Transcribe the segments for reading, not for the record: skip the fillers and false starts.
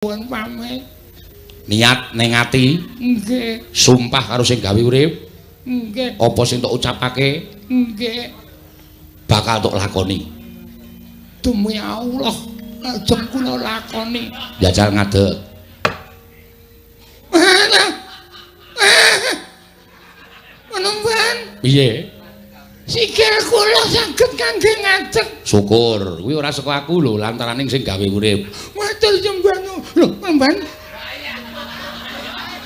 Nuwun pamit. Niat ning ati? Nggih. Sumpah karo sing gawe urip? Nggih. Apa sing tok ucapake? Nggih. Bakal tok lakoni. Demi Allah, ajeng kula lakoni. Jajal ngadeg. Menemban. Piye? Sikil kula saged kangge ngadeg. Syukur, kuwi ora saka aku lho, lantaraning sing gawe urip. Matur sembah nuwun. Lho, Menemban.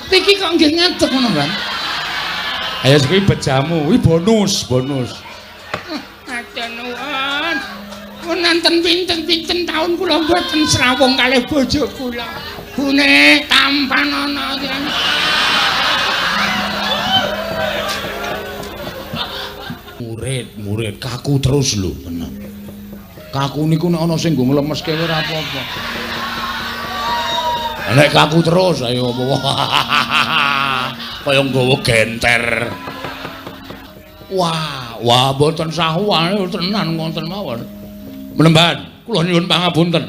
Iki kok nggih ngadeg Menemban. Ayo kuwi bejamu, kuwi bonus. Aja nuwun. Wonten pinten-pinten taun kula mboten srawung kalih bojo kula. Bune tampan ana yen. Murid kaku terus lho, tenan. Kaku niku nek ana sing nggo nglemeske ora apa-apa. Nek kaku terus ayo kaya nggawa genter. Wah, mboten sahuane tenan wonten mawon. Menemban, kula nyuwun pangapunten.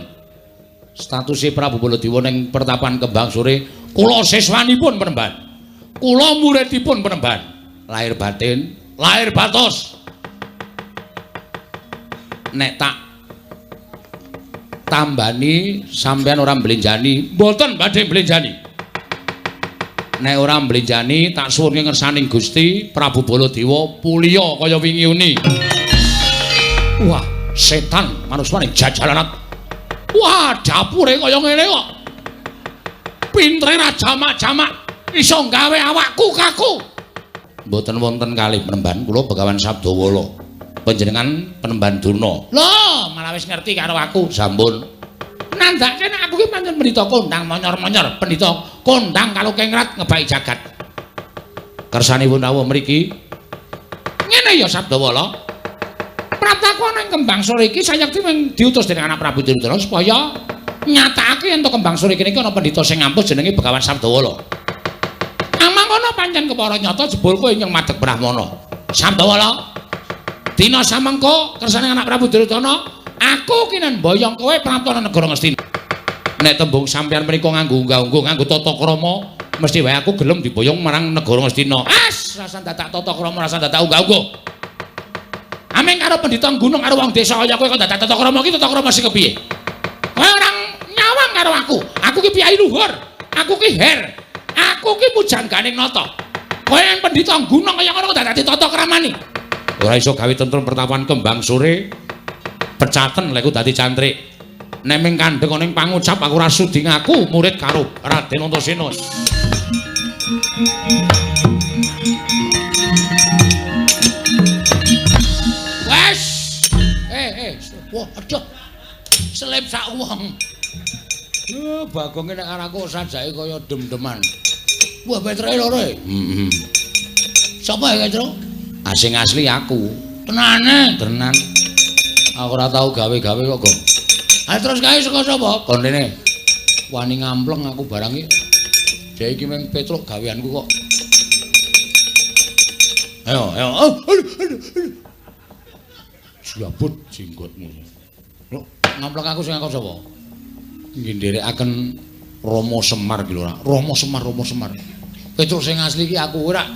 Statuse Prabu Baladewa ning Pertapan Kembang Sore, kula siswanipun Penemban. Kula muridipun Penemban. Lahir batin, lahir batos. Nek tak tambani sampean ora mblenjani, mboten badhe mblenjani. Nek ora mblenjani tak suwun ngersaning Gusti Prabu Baladewa puliya kaya wingi uni. Wah, setan manusane jajalanat. Wah, dapure kaya ngene kok. Pintere ra jamak-jamak iso gawe awakku kaku. Mboten wonten kalih Penemban, kula Begawan Sabdawala. Panjenengan Penemban Durna. Lho, malah wis ngerti karo aku. Sampun. Nandhake nek aku ki pancen pendhita kondang monyor-monyor, pendhita kondang kalau kengrat ngebaki jagat. Kersanipun rawuh mriki. Ngene ya Sabdawala. Prataku nang Kembang Sore iki sayekti mung diutus dening anak Prabu Duryudana supaya nyatakake yen to Kembang Sore kene iki ana pendhita sing ngampus jenenge Begawan Sabdawala. Amangkono pancen kepara nyata jebul kowe nyeng madheg Brahmana. Sabdawala. Dina samengko kersane anak Prabu Duryudana, aku ki nen mboyong kowe praptana negara Ngastina. Nek tembung sampeyan menika nganggo unggah-ungguh nganggo tata krama, mesti wae aku gelem diboyong marang negara Ngastina. As, rasa dadak tata krama, rasa dadak unggah-ungguh. Ameng karo pendhita gunung karo wong desa kaya kowe kok dadak tata krama ki tata krama sing kepiye? Kowe ora nyawang karo aku. Aku ki piyai luhur. Aku ki her. Aku ki pujangganing nata. Kowe yang pendhita gunung kaya ngono kok dadak tata kramane. Ora iso gawe tentrem Pertapan Kembang Sore. Pecaten lek dadi cantrik. Nek ming kandheng ning pangucap aku ora sudi ngaku murid karo Raden Antasena. Wes. Wah, aduh. Selip sak wong. Bagong nek araku sajake kaya dem-deman. Wah, petre loro. Heeh. Sapa ya, Tru? Sing asli aku. Tenane, tenan. Aku ora tau gawe-gawe kok, Gong. Ayo terus kae saka sapa? Kon rene. Wani ngampleng aku barang iki. Dek iki mung petruk gaweanku kok. Ayo. Jabut jenggotmu. Lho, ngampleng aku sing sapa? Nggih nderekaken Rama Semar iki lho, Rama Semar. Petruk sing asli iki aku ora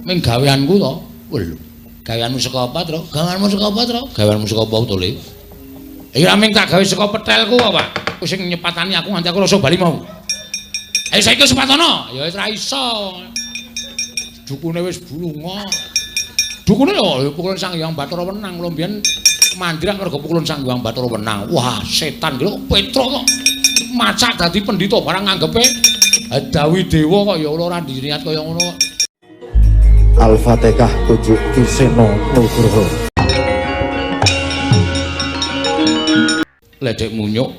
mung gaweanku to. Lho, gaweanmu saka apa, Tru? Gaweanmu saka apa, Tru? Gaweanmu saka apa, Tole? Iki raming tak gawe saka petelku apa? Kuwi sing nyepatani aku nganti aku rasa bali mau. Ayo saiki sepatono. Ya wis ra iso. Dukune wis bulunga. Dukune yo pukulan Sang Hyang Bathara Wenang. Lho mbiyen mandhrak mergo pukulan Sang Hyang Bathara Wenang. Wah, setan iki lho Petruk kok macak dadi pendhita barang nganggepe Dawi Dewa kok ya ora diniat kaya ngono. Al-Fatihah tujuh Kiseno Nugroho. Ledek munyuk.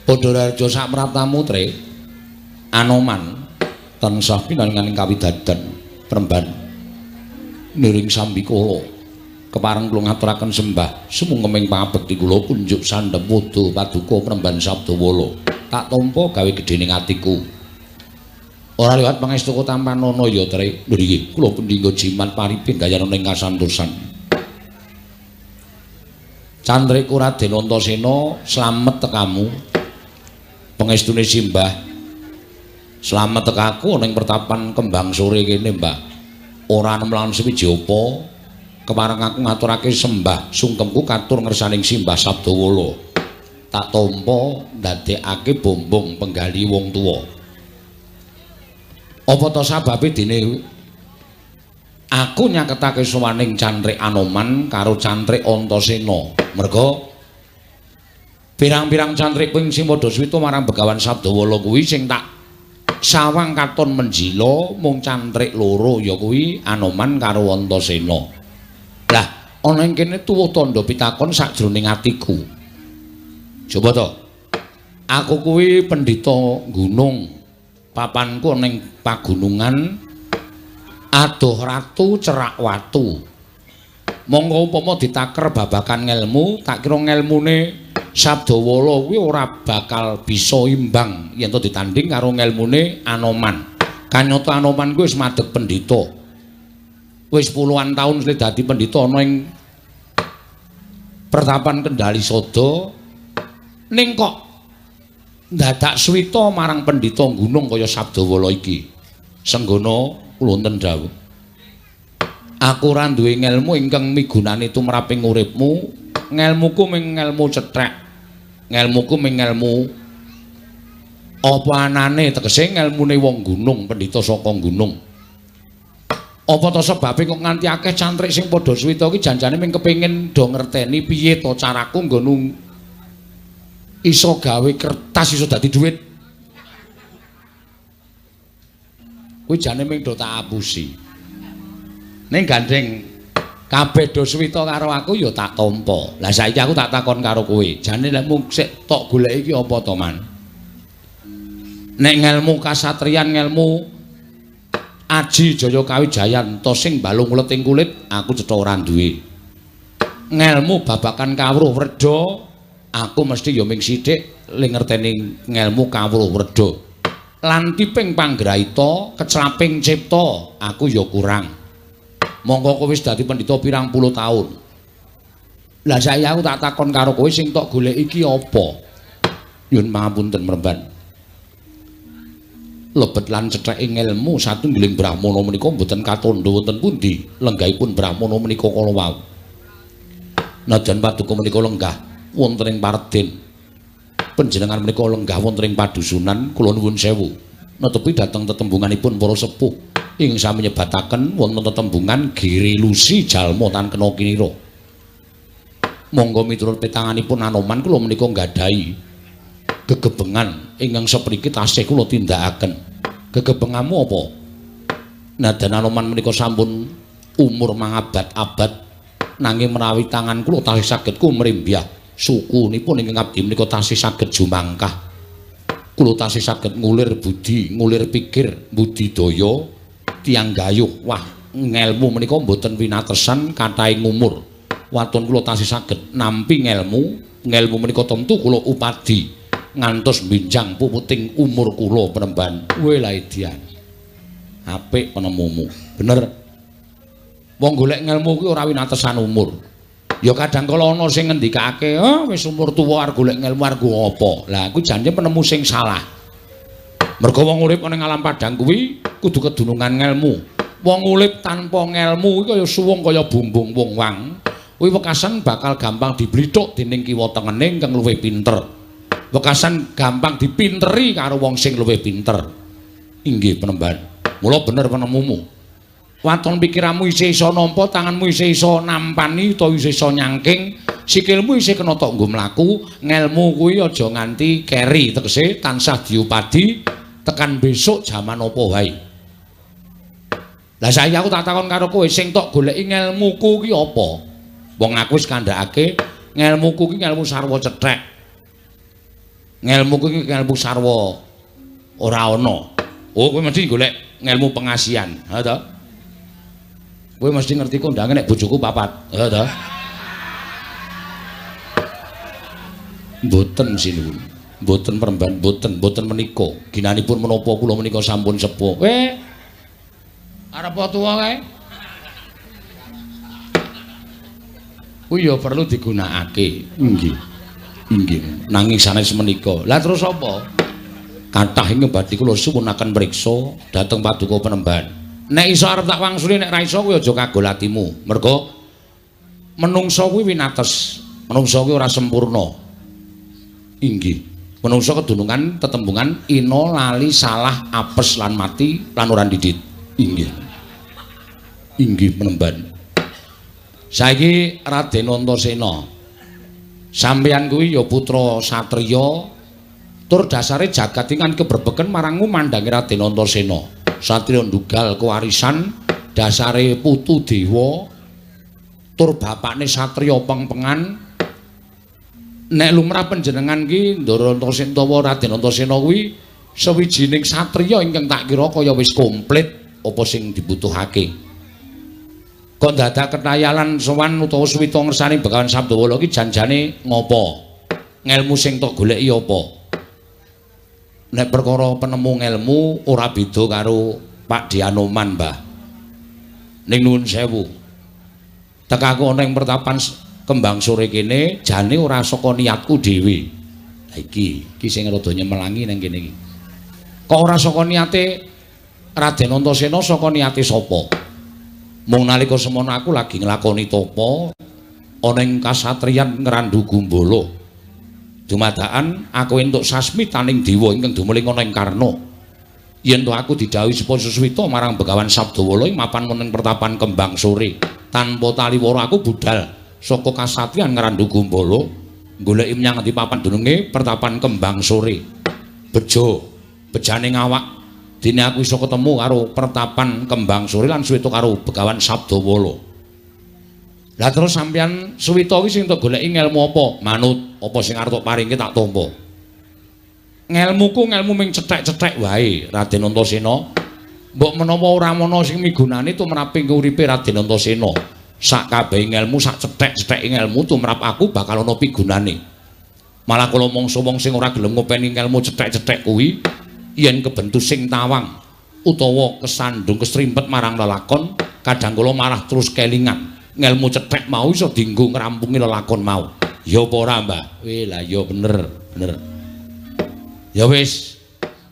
Padhararja sak praptamu tre. Anoman tansah pinanganing kawidadan Premban. Niring sambikala. Kepareng kula ngaturaken sembah sumungkeming pangabekti kula kunjuk sandhep wada paduka Premban Sabdawala. Tak tampa gawe gedhening atiku. Ora liwat pangestu Tampanana ya, Tre. Lho nggih, kula pendhingga jimat paripin gayana ing kasantosan. Candriku Raden Antasena slamet tekamu. Pangestune Simbah. Slamet tekaku ning pertapan Kembang Sore kene, Mbah. Ora nemlan sewiji apa. Kepareng aku ngaturake sembah sungkemku katur ngersaning Simbah Sabdawala. Tak tampa ndadekake bombong penggali wong tuwa. Apa to sababe dene aku nyaketake sowaning Cantrik Anoman karo Cantrik Antasena. Merga pirang-pirang cantrik ping sing padha swita marang Begawan Sabdawala kuwi sing tak sawang katon menjila mung cantrik loro ya kuwi Anoman karo Antasena. Lah ana ing kene tuwuh tandha pitakon sakjroning atiku. Coba to. Aku kuwi pendhita gunung. Papanku ning pagunungan adoh ratu cerak watu. Monggo upama ditaker babakan ngelmu, tak kira ngelmune Sabdawala kuwi ora bakal bisa imbang yen to ditanding karo ngelmune Anoman. Kanyata Anoman kuwi wis madheg pendhita. Wis puluhan taun wis dadi pendhita ana ing pertapan Kendali Sada. Ning kok dadak swita marang pendhita gunung kaya Sabdawala iki. Senggana kula wonten dawuh. Aku ora duwe ngelmu ingkang migunani tumraping uripmu. Ngelmuku ming ngelmu cethek. Ngelmuku ming ngelmu apa anane tegese ngelmune wong gunung, pendhita saka gunung. Apa to sebabe kok nganti akeh cantrik sing padha swita iki janjane ming kepengin do ngerteni piye to caraku nggo iso gawe kertas iso dadi dhuwit. Kuwi jane ming do tak apusi. Ning gandeng kabeh do swita karo aku ya tak tampa. Lah saiki aku tak takon karo kowe, jane lek mung sik tok golek iki apa to, Man? Nek ngelmu kasatriyan, ngelmu Aji Jaya Kawijayan to sing balung leting kulit, aku cetha ora duwe. Ngelmu babakan kawruh Wreda, aku mesti ya ming sithik ling ngerteni ngelmu kawruh Wreda. Lan tiping panggraita, keclaping cipta, aku ya kurang. Monggo kowe wis dadi pendhita pirang puluh taun. Lah saiki aku tak takon karo kowe sing tok golek iki apa? Nyun pangapunten Mremban. Lebet lan cetheke ngelmu satunggiling Brahmana menika mboten katandha wonten pundi lenggahipun Brahmana menika kala wau. Najan paduka menika lenggah wonten ing Parden. Panjenengan menika lenggah wonten ing padusunan, kula nuwun sewu. Netepi dhateng tetembunganipun para sepuh ing sami nyebataken wonten tetembungan Giri Lusi jalma tan kena kinira. Monggo miturut petanganipun Anoman kula menika nggadahi gegebengan ingkang sepriki tasih kula tindakaken. Gegebenganmu apa? Nadan Anoman menika sampun umur mangabad-abad nanging menawi tangan kula tasih saged kumrimbyah sukunipun ingkang abdi menika tasih saged jumangkah. Kula tasih saged ngulir budi, ngulir pikir, budidaya tiyang gayuh. Wah, ngelmu menika mboten winatesan kathahing umur. Waton kula tasih saged nampi ngelmu. Ngelmu menika tentu kula upadi ngantos mbinjang puputing umur kula Penemban. Welaidian. Apik penemumu. Bener. Wong golek ngelmu kuwi ora winatesan umur. Ya kadang kala ana sing ngendikake, wis umur tuwa arep golek ngelmu arep apa. Lah kuwi jane penemu sing salah. Merga wong urip ning alam padang kuwi kudu kedunungan ngelmu. Wong urip tanpa ngelmu kuwi kaya suwung kaya bumbung wong wang. Kuwi wekasan bakal gampang diblithuk dening kiwa tengene kang luwih pinter. Wekasan gampang dipinteri karo wong sing luwih pinter. Inggih Penemban. Mula bener penemumu. Waton pikiranmu isih iso nampa, tanganmu isih iso nampani utawa isih iso nyangking, sikilmu isih kena tok nggo mlaku, ngelmu kuwi aja nganti keri tegese tansah diupadi tekan besok jaman apa wae. Lah saiki aku tak takon karo kowe sing tok goleki ngelmuku ki apa? Wong aku wis kandhakake ngelmuku ki ngelmu sarwa cethek. Ngelmuku ki ngelmu sarwa ora ana. Oh kowe mesti golek ngelmu pengasihan, ha to? Kowe mesti ngerti kondange nek bojoku papat. Ya ta? Mboten sinuwun. Mboten Peremban, mboten menika. Ginanipun menapa kula menika sampun sepuh. Arep tuwa kae? kuwi ya perlu digunakake. Inggih. Inggih. Nanging sanes menika. Lah terus apa? Kathah ing badhe kula suwunaken mriksa dhateng Paduka Penemban. Nek iso arep tak wangsuli nek ra iso kuwi aja kagol atimu. Mergo menungsa kuwi winates. Menungsa kuwi ora sempurna. Inggih. Menungsa kedunungan tetembungan ina lali salah apes lan mati lan ora didit. Inggih. Inggih Penemban. Saiki Raden Antasena. Sampeyan kuwi ya putra satriya tur dasare jagat ingkang keberbeken marang mandangi Raden Antasena. Satriya ndugal kewarisan, dasare putu dewa tur bapakne satriya peng-pengan. Nek lumrah panjenengan ki Ndara Antasena utawa Raden Antasena kuwi sawijining satriya ingkang tak kira kaya wis komplit apa sing dibutuhake. Kok dadak ketayalan sowan utawa suwita ngersani Begawan Sabdawala ki janjane ngopo? Ngelmu sing tok goleki apa? Nek perkara penemu ngelmu ora beda karo Pak Dianoman, Mbah. Ning nuwun sewu. Tekaku ana ing pertapan Kembang Sore kene jane ora saka niatku dhewe. Lah iki sing rada nyemelangi nang kene iki. Kok ora saka niate Raden Antasena, saka niate sapa? Mung nalika semono aku lagi nglakoni tapa ana ing kasatriyan Ngrandu Gumbala. Dumadakan aku entuk sasmitaning dewa ingkang dumeling ana ing Karna. Yen to aku didhawuhi sapa Suswita marang Begawan Sabdawala mapan meneng pertapan Kembang Sore, tanpa taliwara aku budal saka kasatriyan Ngrandu Gumbala goleki menyang ngendi papan dununge pertapan Kembang Sore. Bejo, bejane ngawak dene aku iso ketemu karo pertapan Kembang Sore lan suwita karo Begawan Sabdawala. Lah terus sampeyan suwita iki sing tak goleki ngelmu apa? Manut apa sing arep paringke tak tampa. Ngelmuku ngelmu ming cethek-cethek wae, Raden Antasena. Mbok menawa ora ana sing migunani tumraping uripe Raden Antasena. Sak kabeh ngelmu, sak cethek-cethek ngelmu tumrap aku bakal ana pigunane. Malah kula mangsa wong sing ora gelem ngopeni ngelmu cethek-cethek kuwi yen kebentu sing tawang utawa kesandung kesrimpet marang lelakon, kadang kula malah terus kelingan. Ngelmu cethek mau iso dienggo ngrampungi lelakon mau. Ya apa ora, Mbah? Weh, lah ya bener. Ya wis.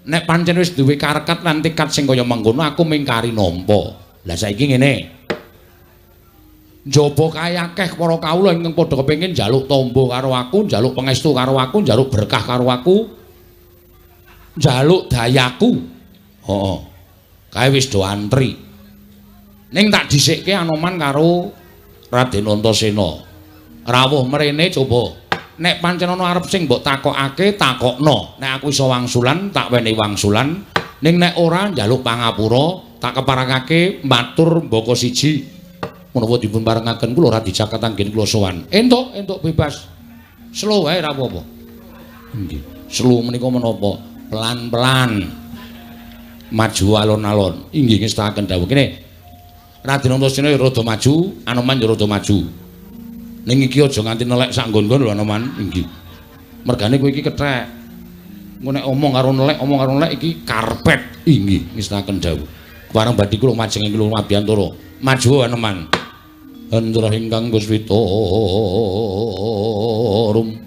Nek pancen wis duwe karekat lan tekad sing kaya mengkono, aku mingkari nampa. Lah saiki ngene. Njaba kae akeh para kawula ingkang padha kepengin njaluk tamba karo aku, njaluk pangestu karo aku, njaluk berkah karo aku, njaluk dayaku. Heeh. Kae wis do antri. Ning tak dhisikke Anoman karo Raden Antasena. Rawuh mrene coba. Nek pancen ana arep sing mbok takokake, takokno. Nek aku iso wangsulan, tak wenehi wangsulan. Ning nek ora njaluk pangapura, tak keparengake matur mbaka siji. Menawa dipun parengaken kula ora dicaket anggen kula sowan. Entuk bebas. Slow wae ora apa-apa. Nggih. Slow menika menapa? Pelan-pelan. Maju alon-alon. Inggih ngestakaken dawuh. Kene. Raden Antasena ya rada maju, Anoman ya rada maju. Ning iki aja nganti nelek sak nggon-nggon lho Anoman. Inggih. Mergane kowe iki kethek. Engko nek omong karo nelek iki karpet. Inggih ngestakaken dawuh. Bareng badhe kula majeng ing kula Mabiyantara. Maju Anoman. Andra ingkang Guswita rum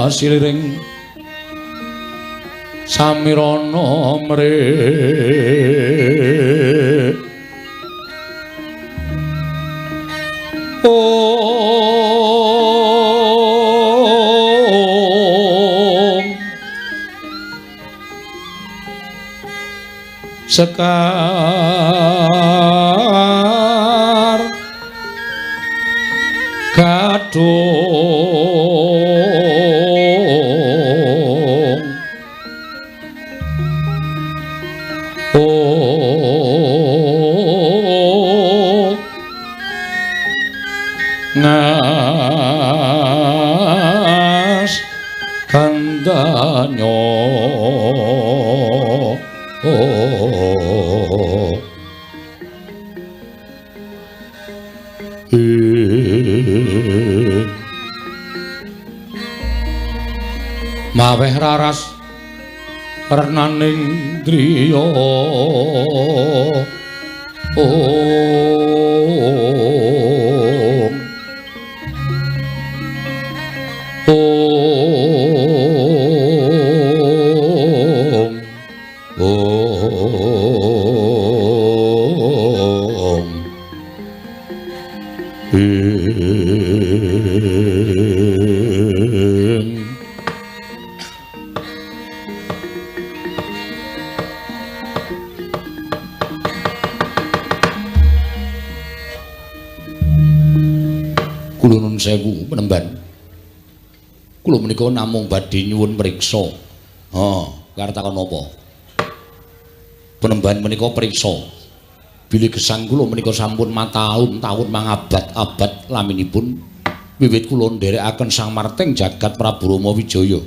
kasiliring samirana mre sekar gadung ngas kandanyo maweh raras renaning driya Kula nuwun sewu Penemban. Kula menika namung badhe nyuwun priksa. Kartakon napa? Penemban menika priksa. Bilih gesang kula menika sampun mataun-taun mangabad-abad laminipun wiwit kula nderekaken Sang Marteng Jagat Prabu Rama Wijaya.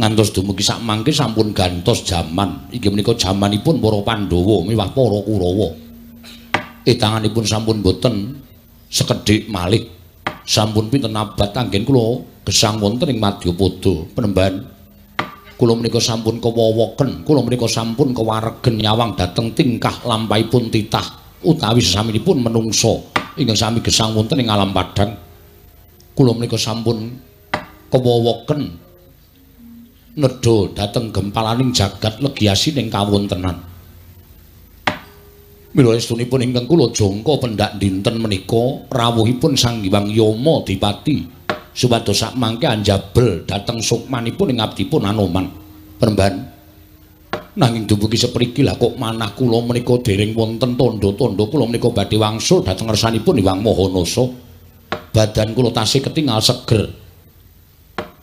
Ngantos dumugi sak mangke sampun gantos jaman. Inggih menika jamanipun para Pandhawa miwah para Kurawa. Tanganipun sampun boten sekedhik malih. Sampun pinten abad anggen kula gesang wonten ing Madyapada Penemban. Kula menika sampun kewowoken, kula menika sampun kewaregen nyawang dhateng tingkah lampahipun titah utawi sesaminipun menungsa ingkang sami gesang wonten ing alam padhang. Kula menika sampun kewowoken nedha dhateng gempalaning jagat legiasining kawontenan. Mila estunipun ingkang kula jangka pendak dinten menika rawuhipun Sang Hyang Yama Dipati supados sak mangke anjabel dhateng sukmanipun ing abdipun Anoman Penemban. Nanging dumugi sepriki lah kok manah kula menika dereng wonten tandha-tandha kula menika badhe wangsul dhateng ngersanipun Hyang Mahanasa. Badan kula tasih ketingal seger.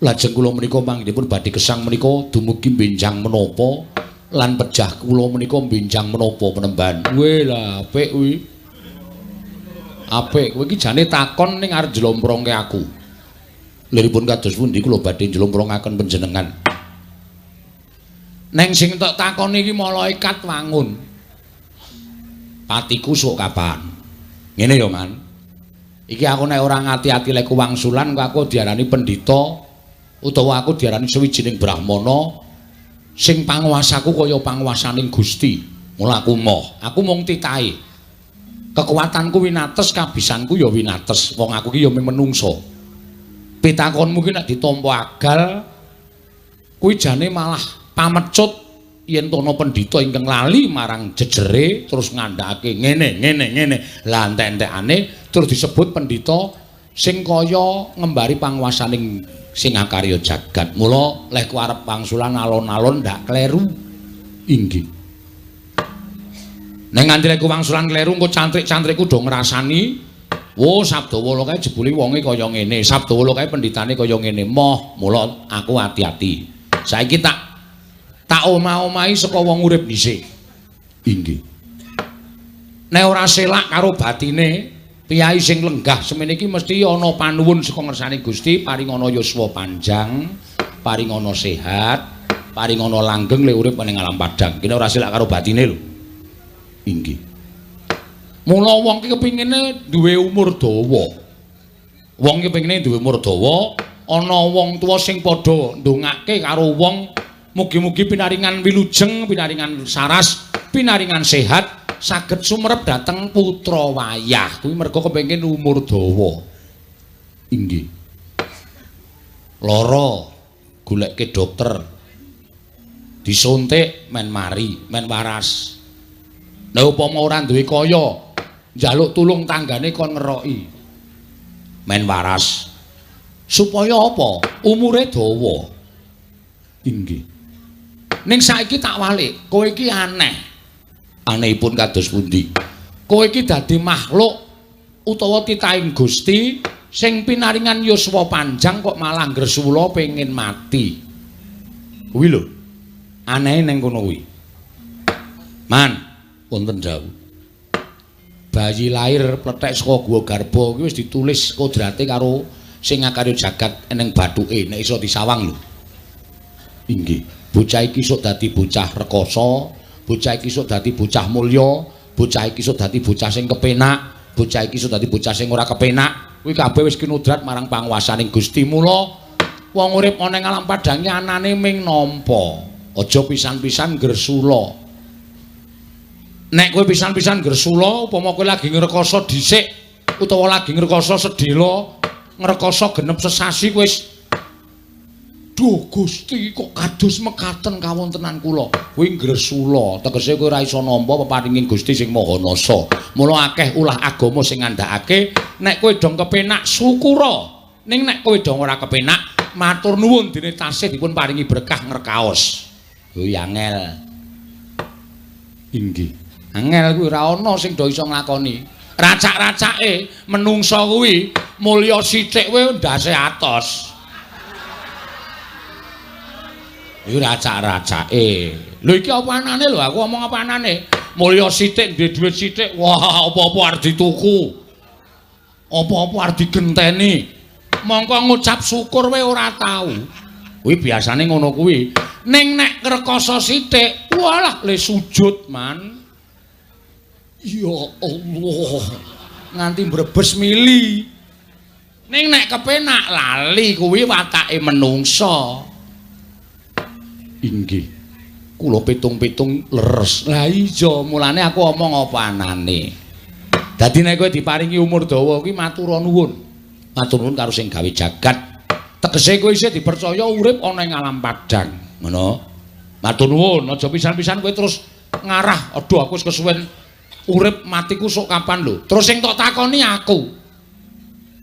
Lajeng kula menika manggenipun badhe gesang menika dumugi benjang menapa lan pejah kula menika benjang menapa Penemban. Weh lah apik kuwi. Apik kowe iki jane takon ning arep njlomprongke aku. Liripun kados pundi kula badhe njlomprongaken panjenengan. Neng sing tak takoni iki malaikat wangun. Patiku sok kapan? Ngene ya, Man. Iki aku nek ora ngati-ati lek wangsulan kok aku diarani pendhita utawa aku diarani sawijining brahmana sing panguwasaku kaya panguwasaning Gusti. Mula aku mung titahe. Kekuatanku winates, kabisanku ya winates. Wong aku ki ya menungsa. Pitakonmu ki nek ditampa agal kuwi jane malah pamecut yen tono pendhita ingkang lali marang jejere terus ngandhakake ngene. Lah entek-entekane terus disebut pendhita sing kaya ngembari panguwasaning sing akarya jagat. Mula lek ku arep wangsulan alon-alon ndak kleru. Inggih. Nek nganti lek ku wangsulan kleru engko cantrik-cantrikku do ngrasani, "Oh, Sabdawa kae jebule wonge kaya ngene, Sabdawa kae pendhitane kaya ngene." Mula aku ati-ati. Saiki tak omah-omahi saka wong urip dhisik. Inggih. Nek ora selak karo batine piyai sing lenggah semene iki mesti ana panuwun saka ngersane Gusti paring ana yuswa panjang, paring ana sehat, paring ana langgeng le urip ning alam padhang. Kene ora silak karo batine lho. Inggih. Mula wong ki kepingine duwe umur dawa. Wong ki kepingine duwe umur dawa, ana wong tuwa sing padha ndongake karo wong mugi-mugi pinaringan wilujeng, pinaringan saras, pinaringan sehat. Saged sumerep dhateng putra wayah kuwi merga kepengin umur dawa. Inggih. Lara goleke dokter. Disuntik men mari, men waras. Nek upama ora duwe kaya, njaluk tulung tanggane kon ngeroki. Men waras. Supaya apa? Umure dawa. Inggih. Ning saiki tak walik, kowe iki aneh. Anehipun kados pundi? Kowe iki dadi makhluk utawa titahing Gusti sing pinaringan yuswa panjang kok malah gresula pengin mati. Kuwi lho. Anehe ning kono kuwi. Man, wonten dawuh. Bayi lahir plethek saka guwa garba kuwi wis ditulis kodrate karo sing ngakarya jagat ning bathuke nek iso disawang lho. Inggih. Bocah iki sok dadi bocah rekoso. Bocah iki sok dadi bocah mulya, bocah iki sok dadi bocah sing kepenak, bocah iki sok dadi bocah sing ora kepenak. Kuwi kabeh wis kinudrat marang panguwasaning Gusti. Mula wong urip ana ing alam padhange anane ming nampa. Aja pisan-pisan gresula. Nek kowe pisan-pisan gresula upama kowe lagi ngrekoso dhisik utawa lagi ngrekoso sedhela, ngrekoso genep sesasi wis duh Gusti kok kados mekaten kawontenan kula. Kuwi gresula, tegese kowe ora iso nampa peparinging Gusti sing Maha Nasa. Mula akeh ulah agama sing ngandhakake nek kowe dong kepenak syukura. Ning nek kowe dong ora kepenak matur nuwun dene tasih dipun paringi berkah ngrekaos. Yo angel. Inggih. Angel kuwi ora ana sing do iso nglakoni. Racak-racake menungsa kuwi mulya sithik kowe ndase atos. Iki racak-racake. Lho iki apa anane lho, aku ngomong apa anane? Mulya sithik, duwe dhuwit sithik. Wah, apa-apa arep dituku. Apa-apa arep digenteni. Mongko ngucap syukur wae ora tau. Kuwi biasane ngono kuwi. Ning nek ngrekoso sithik, walah le sujud, Man. Ya Allah. Nganti mbrebes mili. Ning nek kepenak lali kuwi watake menungsa. Inggih. Kula pitung-pitung leres. Lah iya, mulane aku omong apa anane. Dadi nek kowe diparingi umur dawa kuwi matur nuwun. Matur nuwun karo sing gawe jagat. Tegese kowe isih dipercaya urip ana ing alam padang. Ngono. Matur nuwun, aja pisan-pisan kowe terus ngarah, aduh aku wis kesuwen urip matiku sok kapan lho. Terus sing tok takoni aku.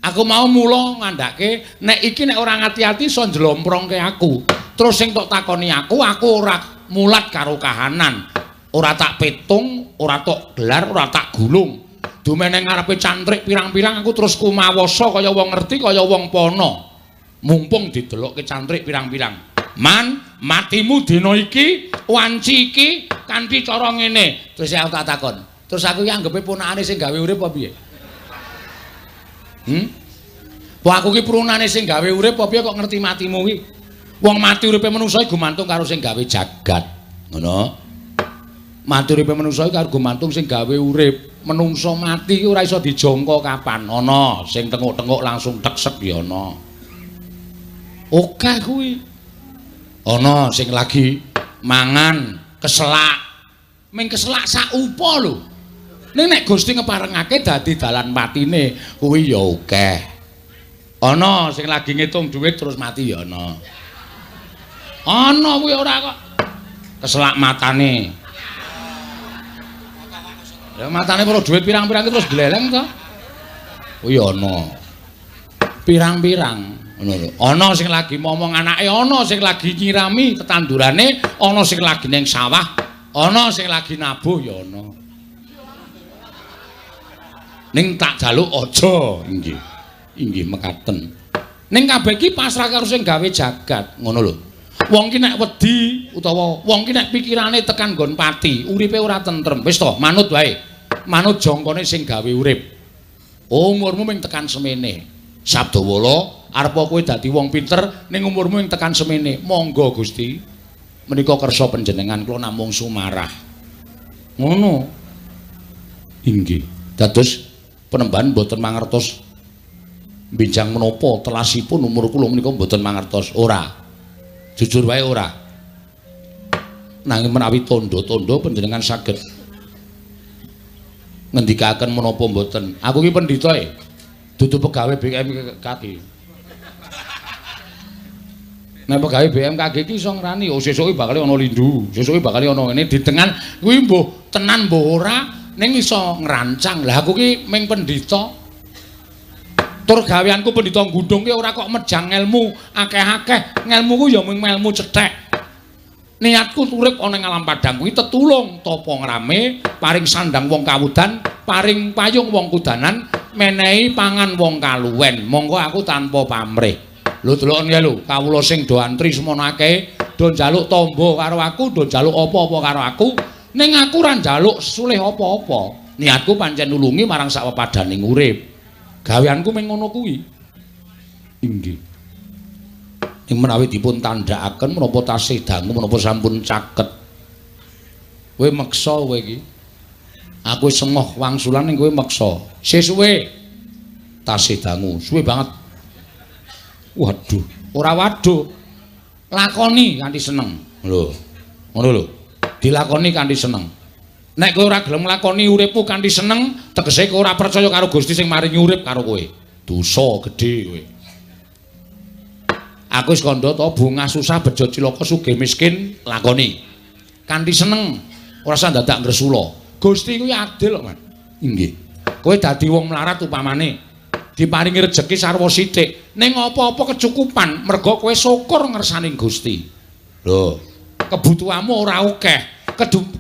Aku mau mula ngandhake nek iki nek ora ngati-ati iso njlomprongke aku. Terus sing tok takoni aku ora mulat karo kahanan. Ora tak petung, ora tok gelar, ora tak gulung. Dumene ngarepe cantrik pirang-pirang aku terus kumawasa kaya wong ngerti kaya wong pono. Mumpung didelokke cantrik pirang-pirang. Man, matimu dina iki, wanci iki kanthi cara ngene. Terus aku tak takon. Terus aku iki anggepe punakane sing gawe urip apa piye? Wah aku ki prunane sing gawe urip apa piye kok ngerti matimu ki? Wong mati uripe manungsa gumantung karo sing gawe jagat. Ngono. Mati uripe manungsa karo gumantung sing gawe urip. Manungsa mati ki ora iso dijangka kapan. Ana sing tenguk-tenguk langsung teksek ya ana. Oke kuwi. Ana sing lagi mangan keselak. Ming keselak sak upa lho. Ning nek Gusti ngeparengake dadi dalan matine kuwi ya akeh. Ana sing lagi ngitung dhuwit terus mati ya ana. Ana kuwi ora kok. Keselak matane. Ya matane perlu dhuwit pirang-pirang terus gleleng to. Kuwi ana. Pirang-pirang ngono lho. Ana sing lagi momong anake, ana sing lagi nyirami tetandurane, ana sing lagi ning sawah, ana sing lagi nabuh ya ana. Ning tak jaluk aja, inggih. Inggih mekaten. Ning kabeh iki pasrah karo sing gawe jagat, ngono lho. Wong ki nek wedi utawa wong ki nek pikirane tekan nggon pati, uripe ora tentrem. Wis to, manut wae. Manut jangkane sing gawe urip. Umurmu mung tekan semene. Sabdawala arep kowe dadi wong pinter ning umurmu mung tekan semene. Monggo Gusti. Menika kersa panjenengan kula namung sumarah. Ngono. Inggih. Dados penemban mboten mangertos benjang menapa telasipun umur kula menika mboten mangertos. Ora. Jujur wae ora. Nanging menawi tandha-tandha panjenengan saged ngendikaken menapa mboten. Aku ki pendhita e. Dudu pegawe BMKG. Nek pegawe BMKG ki iso ngrani, oh sesuke bakal ana lindu, sesuke bakal ana ngene ditengan kuwi mbuh tenan mbuh ora ning iso ngrancang. Lah aku ki ming pendhita. Tur gaweanku pendhita ngundung ki ora kok mejang ilmu akeh-akeh. Ngelmuku ya mung ilmu cethek. Niatku urip ana ing alam padang kuwi tetulung tapa ngrame, paring sandang wong kawudan, paring payung wong kudanan, menehi pangan wong kaluwen. Monggo aku tanpa pamrih. Lho deloken ya lho, kawula sing do antri semono akeh, do njaluk tamba karo aku, do njaluk apa-apa karo aku, ning aku ora njaluk sulih apa-apa. Niatku pancen nulungi marang sak pepadaning urip. Gaweanku mung ngono kuwi. Inggih. Ing menawi dipun tandhakaken menapa tasih dangu menapa sampun caket. Kowe meksa kowe iki. Aku wis semoh wangsulan ning kowe meksa. Sesuwe tasih dangu, suwe banget. Waduh, ora waduh. Lakoni kanthi seneng. Lho, Ngono lho. Dilakoni kanthi seneng. Nek kowe ora gelem nglakoni uripmu kanthi seneng, tegese kowe ora percaya karo Gusti sing maringi urip karo kowe. Dosa gedhe kowe. Aku wis kandha to bungah susah bejo cilaka sugih miskin lakoni. Kanthi seneng, ora usah dadak ngresula. Gusti kuwi adil kok, Man. Inggih. Kowe dadi wong melarat upamane diparingi rejeki sarwa sithik, ning apa-apa kecukupan merga kowe syukur ngersaning Gusti. Lho, kebutuhanmu ora akeh.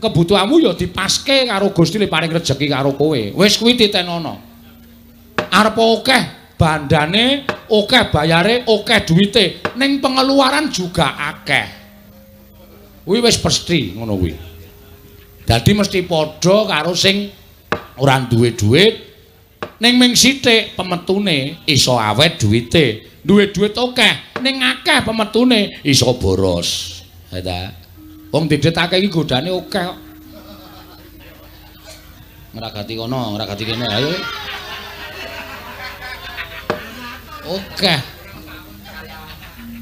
Kebutuhanmu ya dipaske karo Gusti le paring rejeki karo kowe. Wis kuwi titenono. Arep akeh bandane, akeh bayare, akeh duwite, ning pengeluaran juga akeh. Kuwi wis pasti ngono kuwi. Dadi mesti padha karo sing ora duwe dhuwit, ning ming sithik pemetune iso awet duwite. Duwe dhuwit akeh, ning akeh pemetune iso boros. Ha ta? Wong didhetake iki godane akeh kok. Ngragati kono, ngragati kene, ayo. Akeh.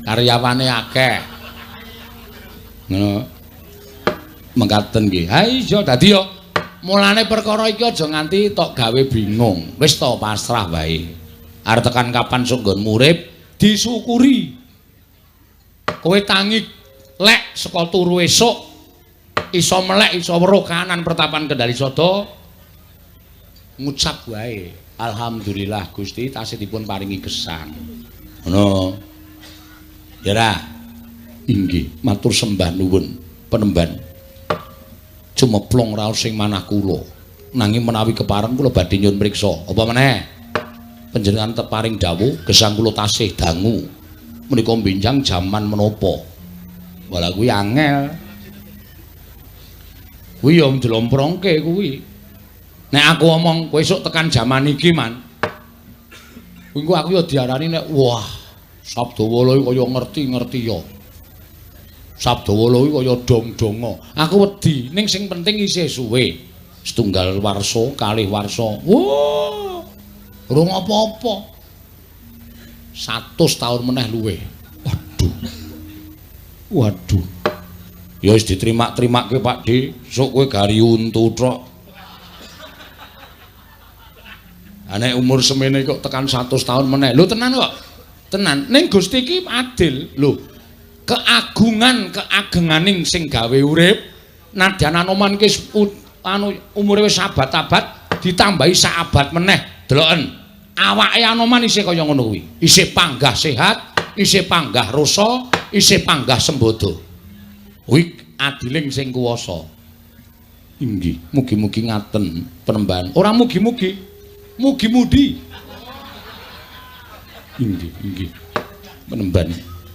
Karyawane akeh. Ngono. Mengkaten nggih. Ha iya dadi yo mulane perkara iki aja nganti tok gawe bingung. Wis to pasrah wae. Arep tekan kapan sok nggon urip disyukuri. Kowe tangi lek saka turu esuk iso melek iso weruh kahanan pertapan Kendali Sada ngucap wae alhamdulillah Gusti tasih dipun paringi gesang ngono ya ra inggih matur sembah nuwun penemban jumeplong raos sing manah kula nanging menawi kepareng kula badhe nyuwun mriksa apa meneh panjenengan teparing dawuh gesang kula tasih dangu menika benjang jaman menapa. Wala kuwi angel. Kuwi yo njlomprongke kuwi. Nek aku omong kowe esuk tekan jaman iki, Man. Kuwi aku yo diarani nek wah, Sabdawala iki kaya ngerti-ngerti yo. Sabdawala iki kaya dong-donga. Aku wedi, ning sing penting isih suwe. Setunggal warsa, kalih warsa. Wah. Urung apa-apa. 100 tahun meneh luwih. Waduh. Ya wis diterima-terimake Pak D, sok kowe gari untu tok. Nek umur semene kok tekan 100 tahun meneh. Lho tenan kok. Tenan. Ning Gusti iki adil. Lho. Keagenganing sing gawe urip nadyan Anoman ki anu umure wis abad-abad ditambahi sak abad meneh. Deloken. Awake Anoman isih kaya ngono kuwi. Isih panggah sehat, isih panggah rasa. Isih panggah sembodo. Kuwi adiling sing kuwasa. Inggih, mugi-mugi ngaten penemban. Ora mugi-mugi, mugi-mudi. Inggih. Penemban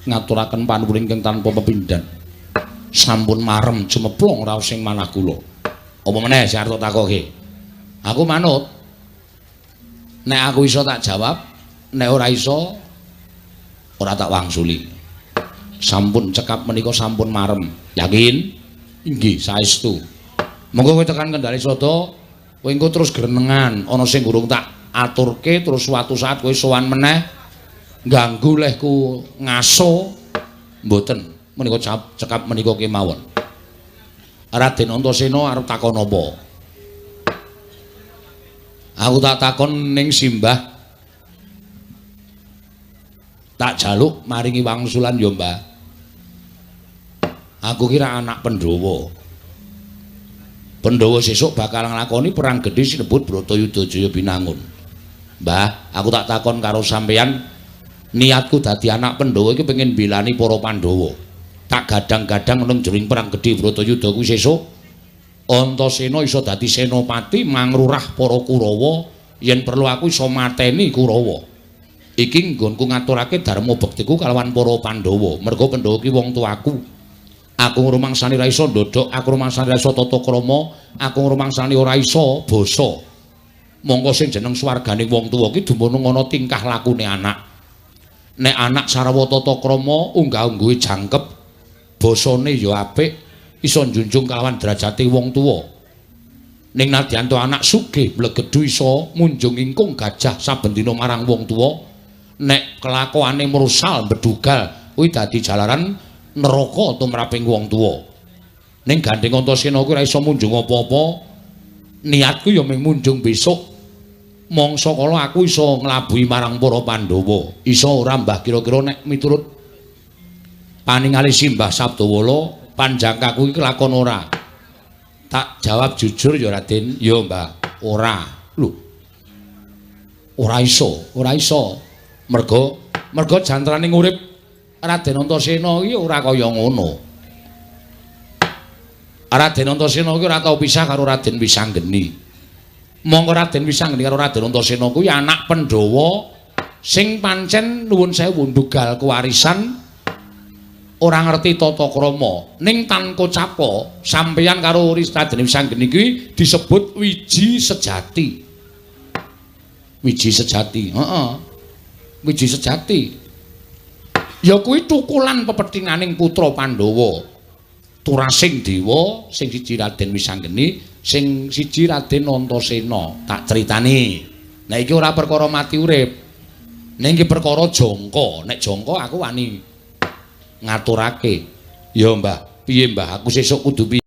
ngaturaken panuwun ingkang tanpa pepindhan. Sampun marem jemeplong raos sing manah kula. Apa meneh sing arep takoke? Aku manut. Nek aku iso tak jawab, nek ora iso ora tak wangsuli. Sampun cekap menika sampun marem. Yakin? Inggih, saestu. Monggo kowe tekan Kendali Sada, kowe engko terus grenengan, ana sing gurung tak aturke terus suatu saat kowe sowan meneh ganggu lehku ngaso mboten. Menika cekap menika kemawon. Raden Antasena arep takon apa? Aku tak takon ning simbah tak jaluk maringi wangsulan ya Mbah. Aku kira anak Pandhawa. Pandhawa sesuk bakal nglakoni perang gedhe sinebut Bratayuda Jaya Binangun. Mbah, aku tak takon karo sampeyan, niatku dadi anak Pandhawa iki pengin mbelani para Pandhawa. Tak gadang-gadang nang jroning perang gedhe Bratayuda kuwi sesuk Antasena iso dadi senopati mangrurah para Kurawa, yen perlu aku iso mateni Kurawa. Iki nggonku ngaturake dharma bektiku kalawan para Pandhawa. Merga Pandhawa ki wong tuaku. Aku ngrumangsani ra iso ndodhok, aku ngrumangsani ra iso tata krama, aku ngrumangsani ora iso basa. Monggo sing jeneng swarganing wong tuwa ki dumunung ana tingkah lakune anak. Nek anak sarwa tata krama, unggah-ungguhe jangkep, basane ya apik, iso njunjung kalawan derajate wong tuwa. Ning nadyan to anak sugih mlegedhu iso munjung ingkung gajah saben dina marang wong tuwa. Nek kelakuane mersal bedugal kuwi dadi jalaran neraka tumraping wong tuwa. Ning Gandeng Antasena kuwi ora iso munjung apa-apa. Niatku ya mung munjung besok. Mangsa kala aku iso nglabuhi marang para Pandhawa. Iso ora Mbah kira-kira nek miturut paningali Simbah Sabdawala panjangkaku iki lakon ora. Tak jawab jujur ya Raden, ya Mbah, ora. Lho. Ora iso. Merga jantraning urip Raden Antasena iki ora kaya ngono. Raden Antasena kuwi ora tau pisah karo Raden Wisanggeni. Monggo Raden Wisanggeni karo Raden Antasena kuwi anak Pandhawa sing pancen nuwun sewu ndugal kewarisan ora ngerti tata krama. Ning tanpa capa sampeyan karo Raden Wisanggeni kuwi disebut wiji sejati. Wiji sejati. Heeh. Wiji sejati. Ya kuwi tukulan pepethinganing putra Pandhawa. Turasing Dewa, sing siji Raden Wisanggeni, sing siji Raden Antasena. Tak critani. Nah iki ora perkara mati urip. Ning iki perkara jangka. Nek jangka aku wani ngaturake. Ya Mbah, piye Mbah? Aku sesuk kudu piye?